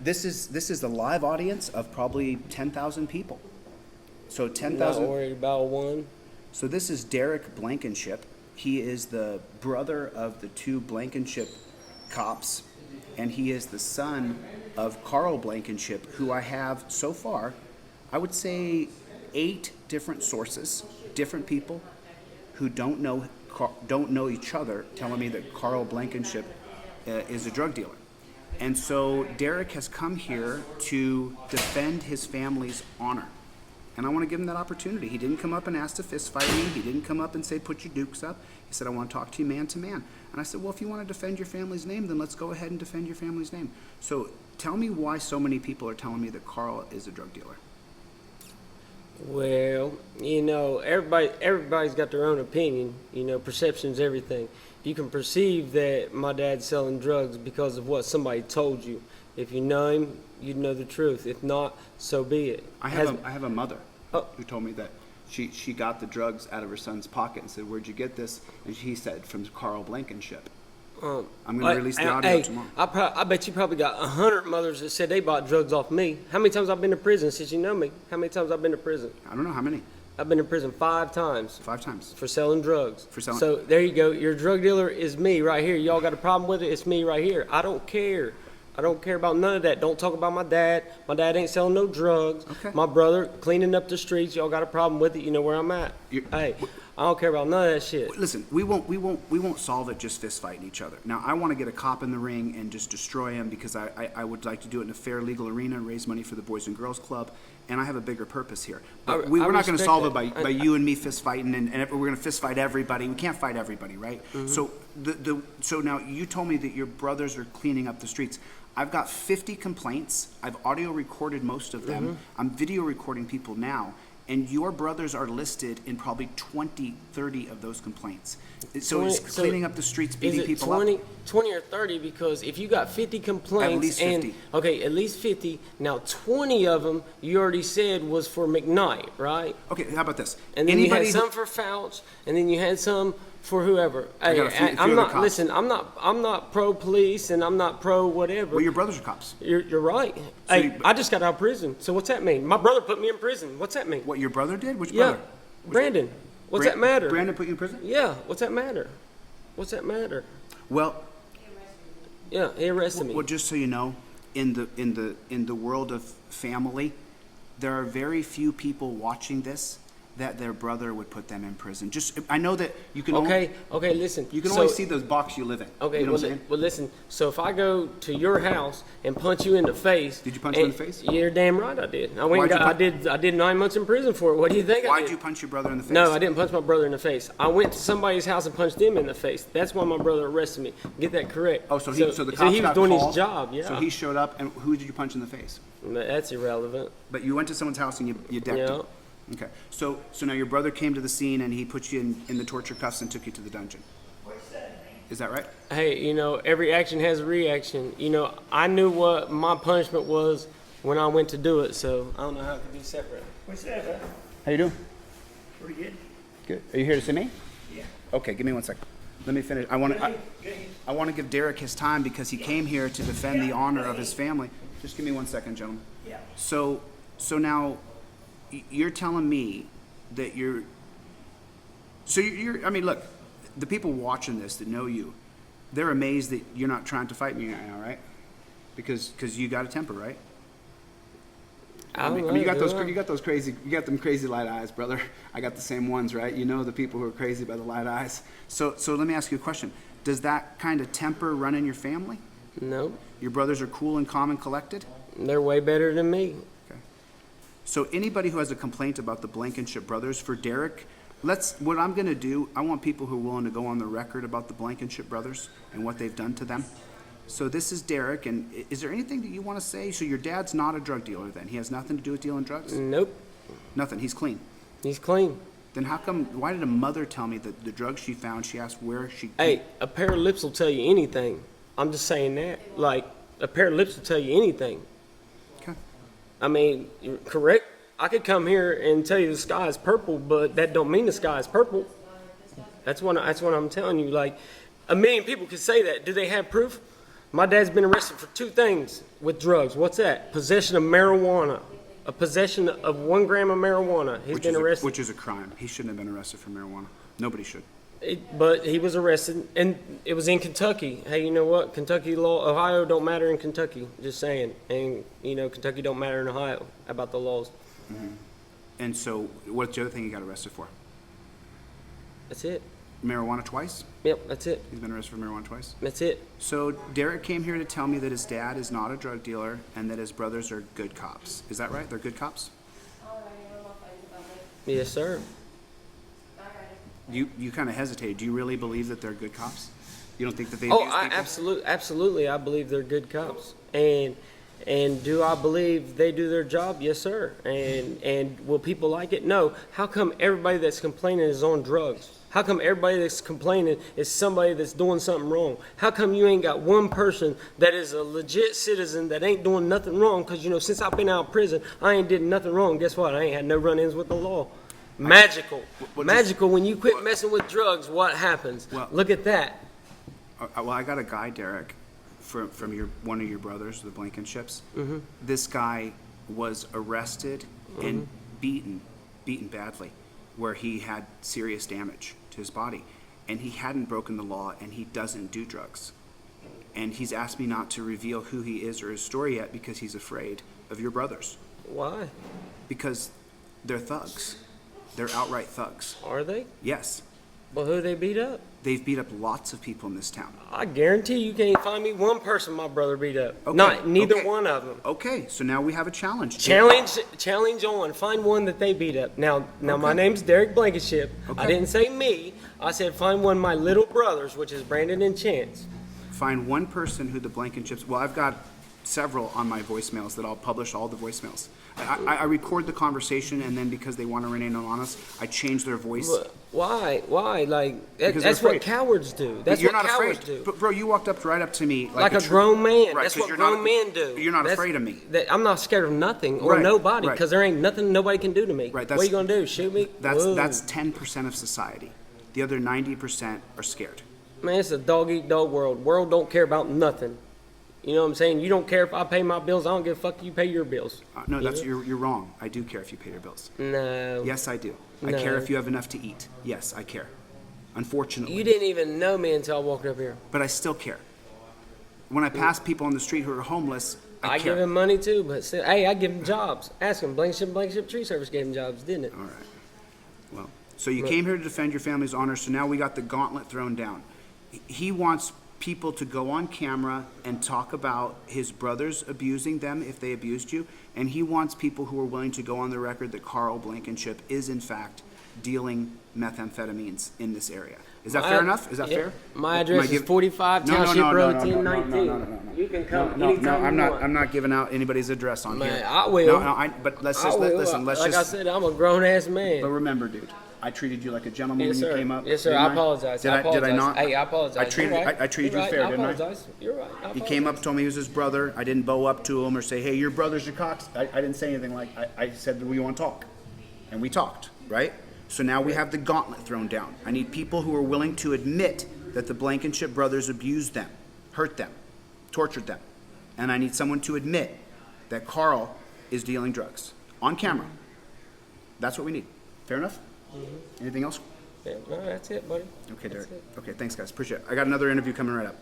This is the live audience of probably 10,000 people. So 10,000. Not worried about one. So this is Derik Blakenship. He is the brother of the two Blakenship cops, and he is the son of Carl Blakenship, who I have so far, I would say 8 different sources, different people who don't know each other, telling me that Carl Blakenship is a drug dealer. And so Derik has come here to defend his family's honor. And I want to give him that opportunity. He didn't come up and ask to fist fight me. He didn't come up and say, put your dukes up. He said, I want to talk to you man to man. And I said, well, if you want to defend your family's name, then let's go ahead and defend your family's name. So tell me why so many people are telling me that Carl is a drug dealer. Well, everybody's got their own opinion. Perception's everything. You can perceive that my dad's selling drugs because of what somebody told you. If you know him, you'd know the truth. If not, so be it. I have a mother who told me that she got the drugs out of her son's pocket and said, where'd you get this? And he said, from Carl Blakenship. I'm going to release the audio tomorrow. I bet you probably got 100 mothers that said they bought drugs off me. How many times I've been to prison since you know me? How many times I've been to prison? I don't know. How many? I've been to prison 5 times. 5 times. For selling drugs. So there you go. Your drug dealer is me right here. Y'all got a problem with it? It's me right here. I don't care. I don't care about none of that. Don't talk about my dad. My dad ain't selling no drugs. Okay. My brother cleaning up the streets. Y'all got a problem with it? You know where I'm at. Hey, I don't care about none of that shit. Listen, we won't solve it just fist fighting each other. Now, I want to get a cop in the ring and just destroy him because I would like to do it in a fair legal arena and raise money for the Boys and Girls Club. And I have a bigger purpose here. But we're not going to solve it by you and me fist fighting, and we're going to fist fight everybody. We can't fight everybody, right? Mm-hmm. So now you told me that your brothers are cleaning up the streets. I've got 50 complaints. I've audio recorded most of them. Mm-hmm. I'm video recording people now. And your brothers are listed in probably 20, 30 of those complaints. So it's cleaning up the streets, beating people up. 20 or 30, because if you got 50 complaints. At least 50. At least 50. Now, 20 of them you already said was for McKnight, right? Okay, how about this? And then you had some for Fouch, and then you had some for whoever. I'm not pro police, and I'm not pro whatever. Well, your brothers are cops. You're right. So I just got out of prison. So what's that mean? My brother put me in prison. What's that mean? What your brother did? Which brother? Brandon. What's that matter? Brandon put you in prison? Yeah. What's that matter? What's that matter? Well. Yeah, he arrested me. Well, just so you know, in the world of family, there are very few people watching this that their brother would put them in prison. I know that you can Okay, listen. You can only see the box you live in. Okay, you know what I'm saying? Well, listen. So if I go to your house and punch you in the face. Did you punch him in the face? You're damn right I did. I did 9 months in prison for it. What do you think I did? Why'd you punch your brother in the face? No, I didn't punch my brother in the face. I went to somebody's house and punched him in the face. That's why my brother arrested me. Get that correct. Oh, so the cops he was doing his job, yeah. So he showed up, and who did you punch in the face? That's irrelevant. But you went to someone's house and you decked him. Okay, so now your brother came to the scene and he put you in the torture cuffs and took you to the dungeon. Is that right? Hey, every action has a reaction. I knew what my punishment was when I went to do it, so I don't know how it could be separate. What's that, huh? How you doing? Pretty good. Good. Are you here to see me? Yeah. Okay, give me 1 second. Let me finish. I want to give Derik his time because he came here to defend the honor of his family. Just give me 1 second, gentlemen. Yeah. So now you're telling me that you're, I mean, look, the people watching this that know you, they're amazed that you're not trying to fight me right now, right? Because you got a temper, right? I mean, you got them crazy light eyes, brother. I got the same ones, right? You know the people who are crazy by the light eyes. So let me ask you a question. Does that kind of temper run in your family? No. Your brothers are cool and calm and collected? They're way better than me. So anybody who has a complaint about the Blakenship brothers, for Derik, what I'm going to do, I want people who are willing to go on the record about the Blakenship brothers and what they've done to them. So this is Derik, and is there anything that you want to say? So your dad's not a drug dealer then? He has nothing to do with dealing drugs? Nope. Nothing. He's clean. He's clean. Then why did a mother tell me that the drugs she found, she asked where she... Hey, a pair of lips will tell you anything. I'm just saying that. Like, a pair of lips will tell you anything. I mean, you're correct. I could come here and tell you the sky is purple, but that don't mean the sky is purple. That's what I'm telling you. Like, a million people could say that. Do they have proof? My dad's been arrested for 2 things with drugs. What's that? Possession of marijuana. A possession of 1 gram of marijuana. He's been arrested. Which is a crime. He shouldn't have been arrested for marijuana. Nobody should. But he was arrested, and it was in Kentucky. Hey, you know what? Kentucky law, Ohio don't matter in Kentucky. Just saying. And, Kentucky don't matter in Ohio about the laws. Mm-hmm. And so, what's the other thing he got arrested for? That's it. Marijuana twice? Yep, that's it. He's been arrested for marijuana twice? That's it. So, Derik came here to tell me that his dad is not a drug dealer and that his brothers are good cops. Is that right? They're good cops? Yes, sir. You kind of hesitated. Do you really believe that they're good cops? You don't think that they Oh, abuse people? absolutely. I believe they're good cops. And do I believe they do their job? Yes, sir. And will people like it? No. How come everybody that's complaining is on drugs? How come everybody that's complaining is somebody that's doing something wrong? How come you ain't got one person that is a legit citizen that ain't doing nothing wrong? Because, since I've been out of prison, I ain't did nothing wrong. Guess what? I ain't had no run-ins with the law. Magical. Magical. When you quit messing with drugs, what happens? Look at that. Well, I got a guy, Derik, from one of your brothers, the Blankenships. Mm-hmm. This guy was arrested and beaten badly, where he had serious damage to his body, and he hadn't broken the law, and he doesn't do drugs. And he's asked me not to reveal who he is or his story yet because he's afraid of your brothers. Why? Because they're thugs. They're outright thugs. Are they? Yes. Well, who they beat up? They've beat up lots of people in this town. I guarantee you can't find me one person my brother beat up. Okay. Neither one of them. Okay, so now we have a challenge. Challenge on. Find one that they beat up. Now, my name's Derik Blakenship. Okay. I didn't say me. I said find one of my little brothers, which is Brandon and Chance. Find one person who the Blankenships. Well, I've got several on my voicemails that I'll publish all the voicemails. I record the conversation, and then because they want to remain anonymous, I change their voice. Why? Like, that's what cowards do. That's you're what not cowards afraid. do. But bro, you walked up right up to me like a grown man. Right, that's what grown men do. You're not afraid of me. I'm not scared of nothing or nobody because there ain't nothing nobody can do to me. Right, what are you gonna do? Shoot me? That's 10% of society. The other 90% are scared. Man, it's a dog-eat-dog world. World don't care about nothing. You know what I'm saying? You don't care if I pay my bills. I don't give a fuck. You pay your bills. No, you're wrong. I do care if you pay your bills. No. Yes, I do. I care if you have enough to eat. Yes, I care. Unfortunately. You didn't even know me until I walked up here. But I still care. When I pass people on the street who are homeless, I care. give them money too, but still, hey, I give them jobs. Ask them. Blakenship Tree Service gave them jobs, didn't it? All right. Well, so you came here to defend your family's honor, so now we got the gauntlet thrown down. He wants people to go on camera and talk about his brothers abusing them if they abused you, and he wants people who are willing to go on the record that Carl Blakenship is in fact dealing methamphetamines in this area. Is that fair enough? Is that fair? My address is 45 Township Road, 1019. You can come anytime you want. I'm not giving out anybody's address on here. I will. But let's just listen. Like I said, I'm a grown ass man. But remember, dude, I treated you like a gentleman when you came up. Yes, sir. I apologize. Did I not? Hey, I apologize. I treated you fair, didn't I? You're right. He came up, told me he was his brother. I didn't bow up to him or say, hey, your brother's your cocks. I didn't say anything like, I said, do we want to talk? And we talked, right? So now we have the gauntlet thrown down. I need people who are willing to admit that the Blakenship brothers abused them, hurt them, tortured them. And I need someone to admit that Carl is dealing drugs on camera. That's what we need. Fair enough? Mm-hmm. Anything else? Yeah, no, that's it, buddy. Okay, Derik. Okay, thanks, guys. Appreciate it. I got another interview coming right up.